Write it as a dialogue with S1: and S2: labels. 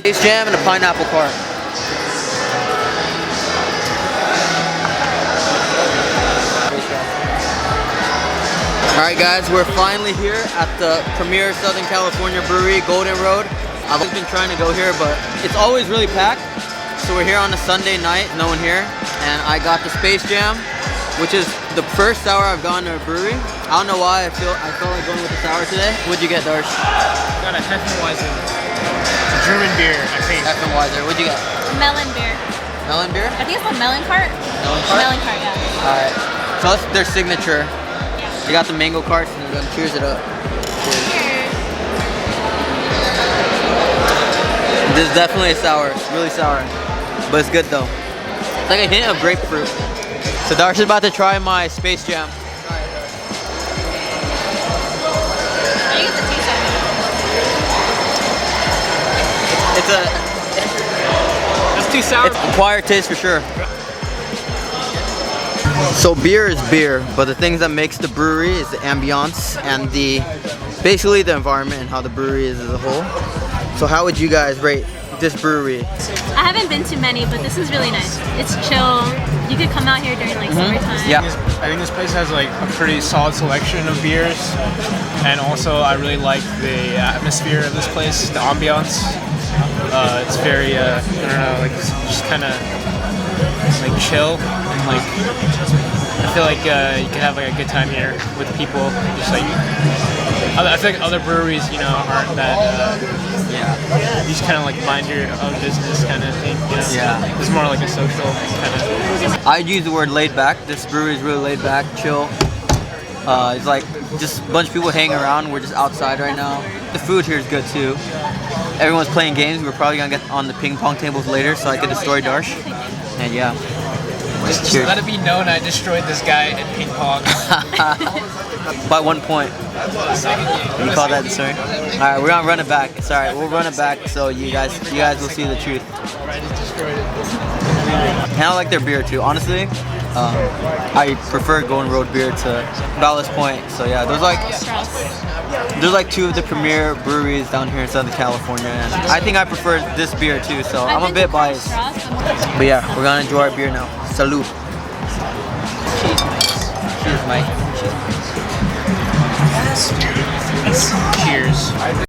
S1: Space Jam and a pineapple cart. Alright guys, we're finally here at the premier Southern California brewery, Golden Road. I've always been trying to go here, but it's always really packed. So we're here on a Sunday night, no one here. And I got the Space Jam, which is the first sour I've gone to a brewery. I don't know why I felt like going with the sour today. What'd you get, Darsh?
S2: Got a Hefeweizen. It's a German beer, I think.
S1: Hefeweizen. What'd you get?
S3: Melon beer.
S1: Melon beer?
S3: I think it's called melon cart.
S1: Melon cart?
S3: Melon cart, yeah.
S1: Alright. So that's their signature. They got the mango carts and we're gonna cheers it up.
S3: Cheers.
S1: This is definitely a sour. It's really sour. But it's good though. It's like a hint of grapefruit. So Darsh is about to try my Space Jam.
S3: I get the taste of it.
S1: It's
S2: That's too sour.
S1: It's acquired taste for sure. So beer is beer, but the things that makes the brewery is the ambiance and basically the environment and how the brewery is as a whole. So how would you guys rate this brewery?
S3: I haven't been to many, but this is really nice. It's chill. You could come out here during like summertime.
S1: Yeah.
S2: I think this place has like a pretty solid selection of beers, and also I really like the atmosphere of this place, the ambiance. It's very, I don't know, like just kind of like chill, and like I feel like you can have like a good time here with people. Just like I feel like other breweries, you know, aren't that. You just kind of like mind your own business kind of thing. You know?
S1: Yeah.
S2: It's more like a social kind of.
S1: I'd use the word laid back. This brewery is really laid back, chill. It's like just a bunch of people hanging around. We're just outside right now. The food here is good too. Everyone's playing games. We're probably gonna get on the ping pong tables later so I can destroy Darsh. And yeah.
S2: Just let it be known I destroyed this guy in ping pong.
S1: By 1 point. You call that the story? Alright, we're gonna run it back. It's alright, we'll run it back so you guys will see the truth. And I like their beer too. Honestly, I prefer Golden Road beer to Ballast Point. So yeah, there's like two of the premier breweries down here in Southern California, and I think I prefer this beer too. So I'm a bit biased. But yeah, we're gonna enjoy our beer now. Salud. Cheers, Mike. Cheers, Mike.
S2: Cheers.